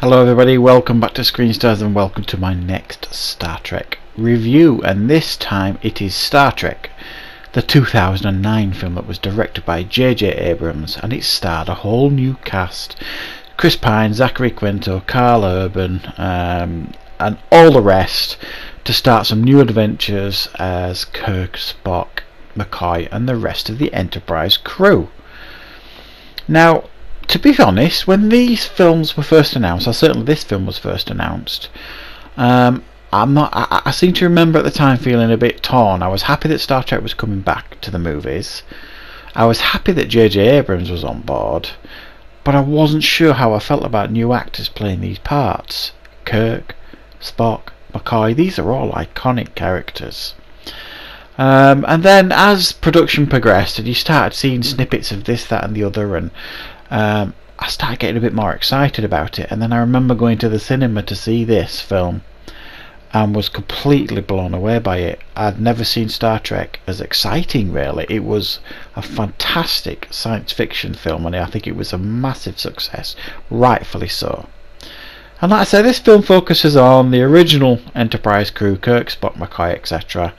Hello everybody, welcome back to Screen Stars and welcome to my next Star Trek review, and this time it is Star Trek, the 2009 film that was directed by J.J. Abrams, and it starred a whole new cast: Chris Pine, Zachary Quinto, Carl Urban, and all the rest, to start some new adventures as Kirk, Spock, McCoy and the rest of the Enterprise crew. Now, to be honest, when these films were first announced, or certainly this film was first announced, I seem to remember at the time feeling a bit torn. I was happy that Star Trek was coming back to the movies. I was happy that J.J. Abrams was on board, but I wasn't sure how I felt about new actors playing these parts. Kirk, Spock, McCoy, these are all iconic characters. And then as production progressed and you started seeing snippets of this, that and the other, and I started getting a bit more excited about it. And then I remember going to the cinema to see this film and was completely blown away by it. I'd never seen Star Trek as exciting, really. It was a fantastic science fiction film, and I think it was a massive success, rightfully so. And like I said, this film focuses on the original Enterprise crew, Kirk, Spock, McCoy, etc.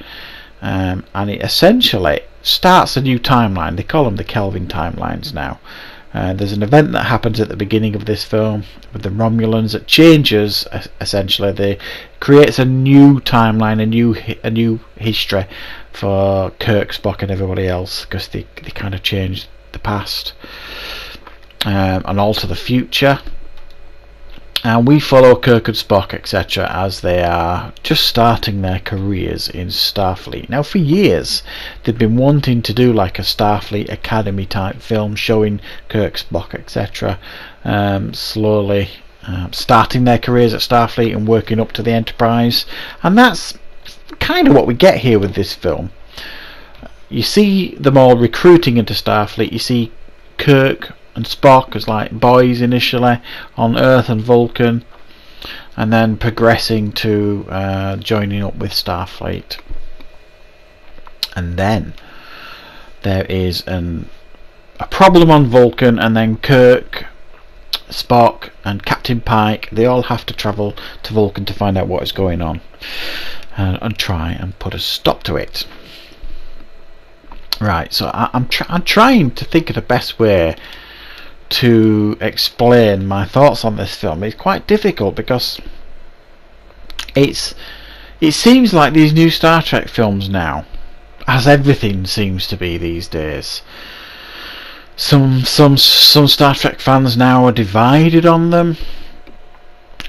And it essentially starts a new timeline. They call them the Kelvin timelines now. There's an event that happens at the beginning of this film with the Romulans that changes, essentially. They creates a new timeline, a new history for Kirk, Spock and everybody else, because they kind of changed the past and alter the future. And we follow Kirk and Spock, etc., as they are just starting their careers in Starfleet. Now, for years, they've been wanting to do like a Starfleet Academy type film showing Kirk, Spock, etc., slowly starting their careers at Starfleet and working up to the Enterprise. And that's kind of what we get here with this film. You see them all recruiting into Starfleet. You see Kirk and Spock as like boys initially on Earth and Vulcan, and then progressing to joining up with Starfleet. And then there is a problem on Vulcan, and then Kirk, Spock and Captain Pike, they all have to travel to Vulcan to find out what is going on and try and put a stop to it. Right, so I'm trying to think of the best way to explain my thoughts on this film. It's quite difficult because it seems like these new Star Trek films now, as everything seems to be these days, some Star Trek fans now are divided on them.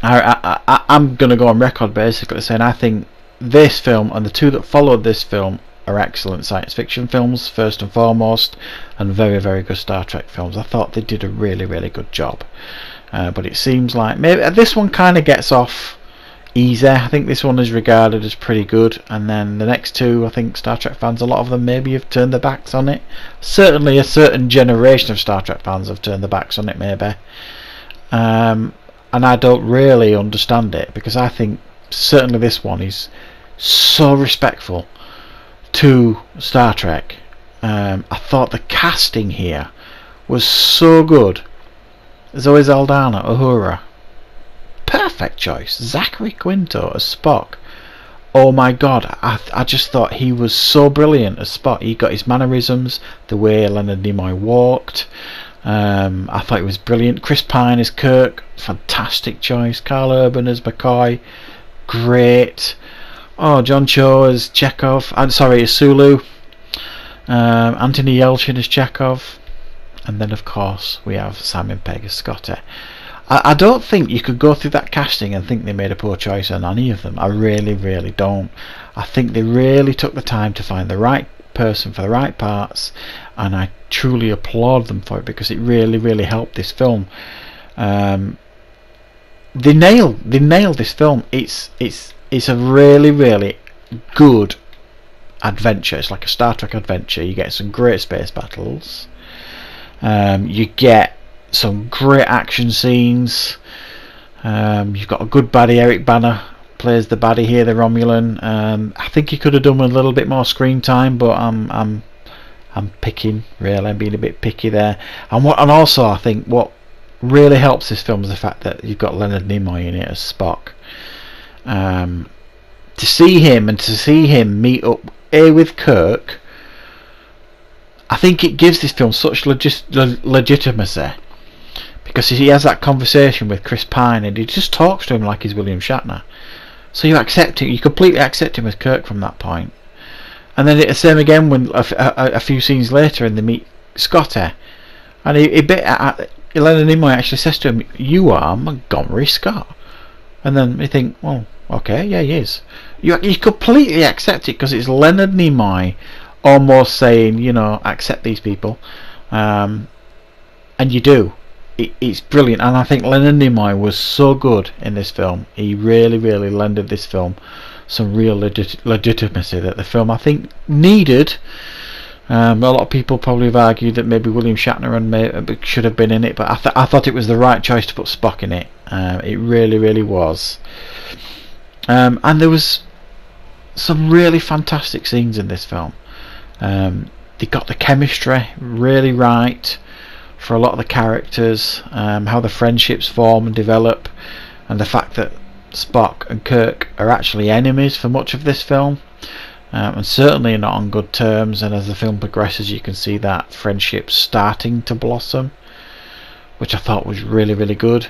I'm going to go on record basically saying I think this film and the two that followed this film are excellent science fiction films first and foremost, and very, very good Star Trek films. I thought they did a really, really good job, but it seems like maybe this one kind of gets off easy. I think this one is regarded as pretty good, and then the next two, I think Star Trek fans, a lot of them maybe have turned their backs on it. Certainly a certain generation of Star Trek fans have turned their backs on it maybe, and I don't really understand it, because I think certainly this one is so respectful to Star Trek. I thought the casting here was so good. Zoe Saldana, Uhura, perfect choice. Zachary Quinto as Spock, oh my god, I just thought he was so brilliant as Spock. He got his mannerisms, the way Leonard Nimoy walked. I thought it was brilliant. Chris Pine as Kirk, fantastic choice. Carl Urban as McCoy, great. Oh, John Cho as Chekhov. As Sulu. Anthony Yelchin as Chekhov. And then, of course, we have Simon Pegg as Scotty. I don't think you could go through that casting and think they made a poor choice on any of them. I really, really don't. I think they really took the time to find the right person for the right parts, and I truly applaud them for it, because it really, really helped this film. They nailed this film. It's a really, really good adventure. It's like a Star Trek adventure. You get some great space battles. You get some great action scenes. You've got a good baddie. Eric Bana plays the baddie here, the Romulan. I think he could have done with a little bit more screen time, but I'm picking, really. I'm being a bit picky there. And also I think what really helps this film is the fact that you've got Leonard Nimoy in it as Spock. To see him and to see him meet up with Kirk, I think it gives this film such legitimacy, because he has that conversation with Chris Pine and he just talks to him like he's William Shatner. So you accept it, you completely accept him as Kirk from that point. And then it's the same again when a few scenes later and they meet Scotty, and Leonard Nimoy actually says to him, "You are Montgomery Scott." And then you think, well, okay, yeah, he is. You completely accept it because it's Leonard Nimoy almost saying, you know, accept these people, and you do. It's brilliant, and I think Leonard Nimoy was so good in this film. He really, really lended this film some real legitimacy that the film, I think, needed. A lot of people probably have argued that maybe William Shatner should have been in it, but I thought it was the right choice to put Spock in it. It really, really was. And there was some really fantastic scenes in this film. They got the chemistry really right for a lot of the characters, how the friendships form and develop, and the fact that Spock and Kirk are actually enemies for much of this film, and certainly not on good terms, and as the film progresses you can see that friendship starting to blossom, which I thought was really, really good.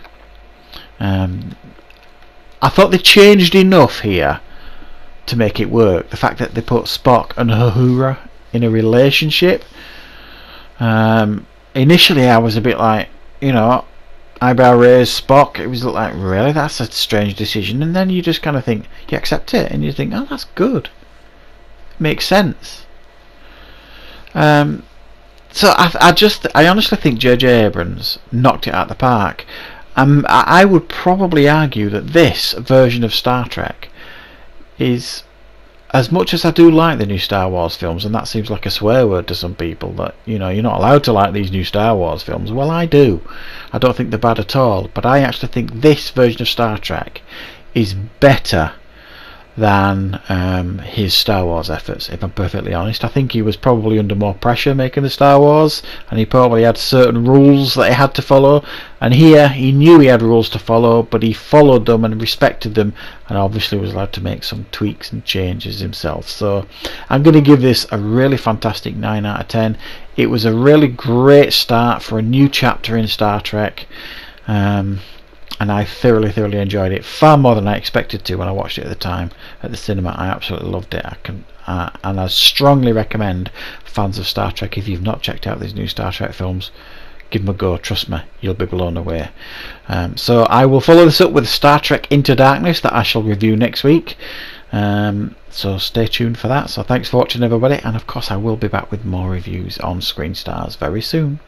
I thought they changed enough here to make it work. The fact that they put Spock and Uhura in a relationship, initially I was a bit like, you know, eyebrow raised, Spock. It was like, really, that's a strange decision. And then you just kind of think, you accept it, and you think, oh, that's good, makes sense. So I honestly think J.J. Abrams knocked it out of the park. I would probably argue that this version of Star Trek is, as much as I do like the new Star Wars films, and that seems like a swear word to some people, that, you know, you're not allowed to like these new Star Wars films. Well, I do. I don't think they're bad at all, but I actually think this version of Star Trek is better than his Star Wars efforts, if I'm perfectly honest. I think he was probably under more pressure making the Star Wars, and he probably had certain rules that he had to follow, and here he knew he had rules to follow, but he followed them and respected them, and obviously was allowed to make some tweaks and changes himself. So I'm going to give this a really fantastic 9 out of 10. It was a really great start for a new chapter in Star Trek, and I thoroughly enjoyed it, far more than I expected to when I watched it at the time at the cinema. I absolutely loved it. And I strongly recommend fans of Star Trek, if you've not checked out these new Star Trek films, give them a go. Trust me, you'll be blown away. So I will follow this up with Star Trek Into Darkness that I shall review next week. So stay tuned for that. So thanks for watching, everybody, and of course I will be back with more reviews on Screen Stars very soon.